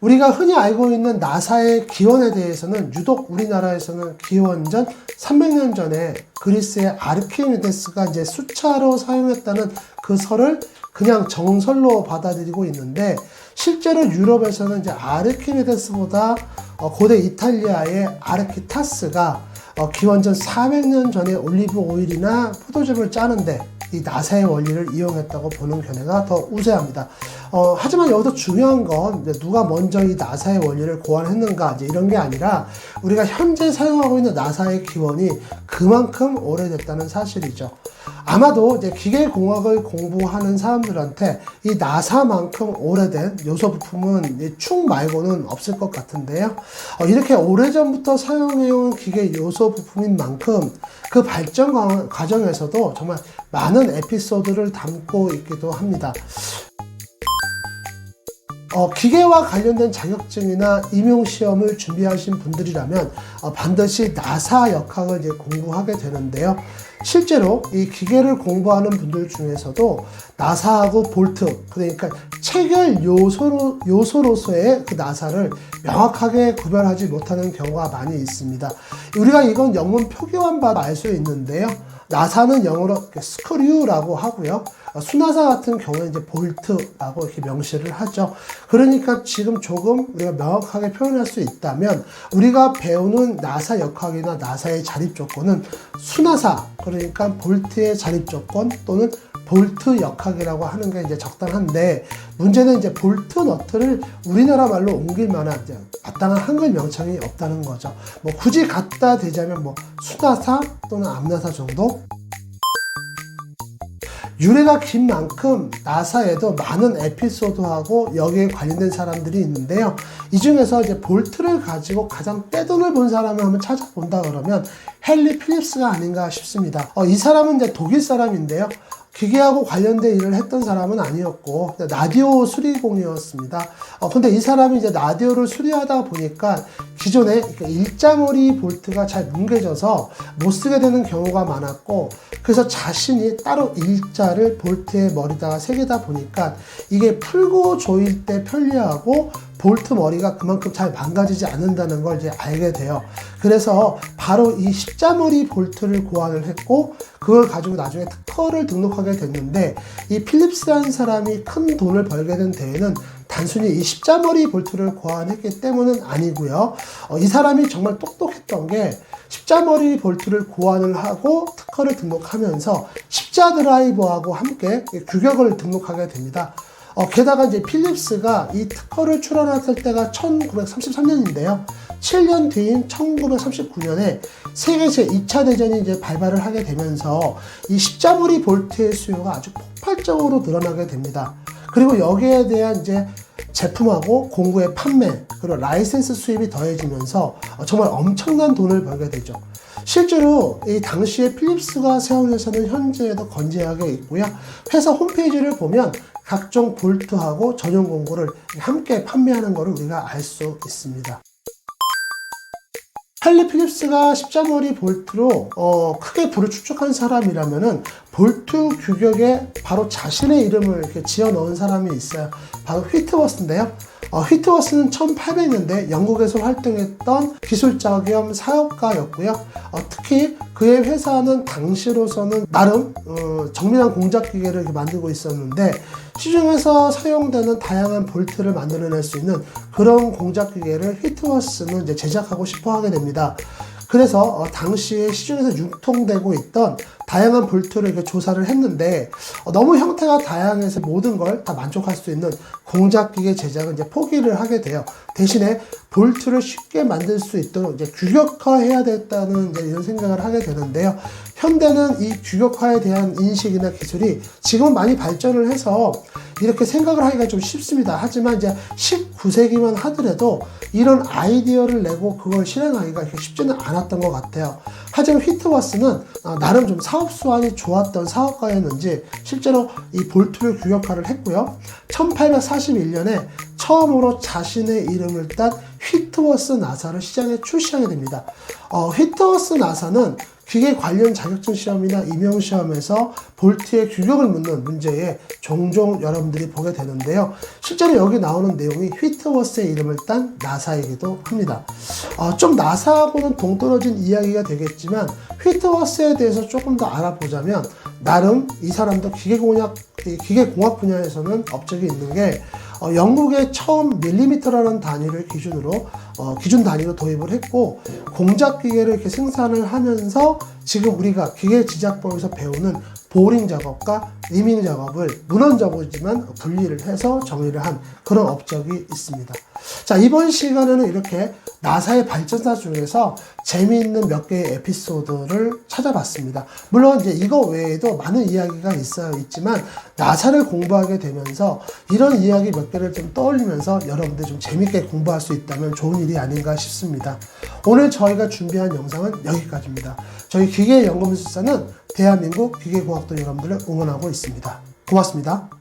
우리가 흔히 알고 있는 나사의 기원에 대해서는 유독 우리나라에서는 기원전 300년 전에 그리스의 아르키메데스가 이제 수차로 사용했다는 그 설을 그냥 정설로 받아들이고 있는데, 실제로 유럽에서는 이제 아르키메데스보다 고대 이탈리아의 아르키타스가 기원전 400년 전에 올리브 오일이나 포도즙을 짜는데 이 나사의 원리를 이용했다고 보는 견해가 더 우세합니다. 하지만 여기서 중요한 건 누가 먼저 이 나사의 원리를 고안했는가 이제 이런 게 아니라, 우리가 현재 사용하고 있는 나사의 기원이 그만큼 오래됐다는 사실이죠. 아마도 이제 기계공학을 공부하는 사람들한테 이 나사만큼 오래된 요소 부품은 축 말고는 없을 것 같은데요. 이렇게 오래전부터 사용해온 기계 요소 부품인 만큼 그 발전 과정에서도 정말 많은 에피소드를 담고 있기도 합니다. 기계와 관련된 자격증이나 임용시험을 준비하신 분들이라면 반드시 나사 역학을 이제 공부하게 되는데요. 실제로 이 기계를 공부하는 분들 중에서도 나사하고 볼트, 그러니까 체결 요소로서의 그 나사를 명확하게 구별하지 못하는 경우가 많이 있습니다. 우리가 이건 영문 표기만 봐도 알 수 있는데요. 나사는 영어로 스크류라고 하고요. 수나사 같은 경우는 이제 볼트라고 이렇게 명시를 하죠. 그러니까 지금 조금 우리가 명확하게 표현할 수 있다면, 우리가 배우는 나사 역학이나 나사의 자립 조건은 수나사, 그러니까 볼트의 자립 조건 또는 볼트 역학이라고 하는 게 이제 적당한데, 문제는 이제 볼트 너트를 우리나라 말로 옮길 만한 이제 마땅한 한글 명칭이 없다는 거죠. 뭐 굳이 갖다 대자면 뭐 수나사 또는 암나사 정도? 유래가 긴 만큼 나사에도 많은 에피소드하고 여기에 관련된 사람들이 있는데요. 이 중에서 이제 볼트를 가지고 가장 떼돈을 본 사람을 한번 찾아본다 그러면 헨리 필립스가 아닌가 싶습니다. 이 사람은 이제 독일 사람인데요. 기계하고 관련된 일을 했던 사람은 아니었고 라디오 수리공이었습니다. 근데 이 사람이 이제 라디오를 수리하다 보니까 기존에 일자머리 볼트가 잘 뭉개져서 못 쓰게 되는 경우가 많았고, 그래서 자신이 따로 일자를 볼트의 머리다가 새기다 보니까 이게 풀고 조일 때 편리하고 볼트 머리가 그만큼 잘 망가지지 않는다는 걸 이제 알게 돼요. 그래서 바로 이 십자머리 볼트를 고안을 했고, 그걸 가지고 나중에 특허를 등록하게 됐는데, 이 필립스라는 사람이 큰 돈을 벌게 된 데에는 단순히 이 십자머리 볼트를 고안했기 때문은 아니고요. 이 사람이 정말 똑똑했던 게, 십자머리 볼트를 고안을 하고 특허를 등록하면서 십자 드라이버하고 함께 규격을 등록하게 됩니다. 게다가 이제 필립스가 이 특허를 출원했을 때가 1933년인데요. 7년 뒤인 1939년에 세계 제2차 대전이 이제 발발을 하게 되면서 이 십자머리 볼트의 수요가 아주 폭발적으로 늘어나게 됩니다. 그리고 여기에 대한 이제 제품하고 공구의 판매, 그리고 라이센스 수입이 더해지면서 정말 엄청난 돈을 벌게 되죠. 실제로 이 당시에 필립스가 세운 회사는 현재에도 건재하게 있고요. 회사 홈페이지를 보면 각종 볼트하고 전용 공구를 함께 판매하는 것을 우리가 알 수 있습니다. 헨리 필립스가 십자머리 볼트로 크게 부를 축적한 사람이라면은 볼트 규격에 바로 자신의 이름을 이렇게 지어 넣은 사람이 있어요. 바로 휘트워스인데요. 휘트워스는 1800년대 영국에서 활동했던 기술자 겸 사업가였고요. 특히 그의 회사는 당시로서는 나름 정밀한 공작 기계를 만들고 있었는데, 시중에서 사용되는 다양한 볼트를 만들어낼 수 있는 그런 공작 기계를 휘트워스는 이제 제작하고 싶어 하게 됩니다. 그래서 당시에 시중에서 유통되고 있던 다양한 볼트를 이렇게 조사를 했는데, 너무 형태가 다양해서 모든 걸 다 만족할 수 있는 공작기계 제작은 이제 포기를 하게 돼요. 대신에 볼트를 쉽게 만들 수 있도록 이제 규격화해야 됐다는 이제 이런 생각을 하게 되는데요. 현대는 이 규격화에 대한 인식이나 기술이 지금 많이 발전을 해서 이렇게 생각을 하기가 좀 쉽습니다. 하지만 이제 19세기만 하더라도 이런 아이디어를 내고 그걸 실행하기가 이렇게 쉽지는 않았던 것 같아요. 하지만 휘트워스는 나름 좀 사업 수완이 좋았던 사업가였는지 실제로 이 볼트를 규격화를 했고요. 1841년에 처음으로 자신의 이름을 딴 휘트워스 나사를 시장에 출시하게 됩니다. 휘트워스 나사는 기계 관련 자격증 시험이나 임용 시험에서 볼트의 규격을 묻는 문제에 종종 여러분들이 보게 되는데요. 실제로 여기 나오는 내용이 휘트워스의 이름을 딴 나사이기도 합니다. 좀 나사하고는 동떨어진 이야기가 되겠지만 휘트워스에 대해서 조금 더 알아보자면 나름 이 사람도 기계공학 분야에서는 업적이 있는 게 영국에 처음 밀리미터라는 단위를 기준 단위로 도입을 했고 공작 기계를 이렇게 생산을 하면서 지금 우리가 기계 제작법에서 배우는 보링 작업과 리밍 작업을 문헌적이지만 분리를 해서 정의를 한 그런 업적이 있습니다. 자, 이번 시간에는 이렇게 나사의 발전사 중에서 재미있는 몇 개의 에피소드를 찾아봤습니다. 물론 이제 이거 외에도 많은 이야기가 있지만 나사를 공부하게 되면서 이런 이야기 몇 개를 좀 떠올리면서 여러분들 좀 재밌게 공부할 수 있다면 좋은 일이 아닌가 싶습니다. 오늘 저희가 준비한 영상은 여기까지입니다. 저희 기계연구무술사는 대한민국 기계공학도 여러분들을 응원하고 있습니다. 고맙습니다.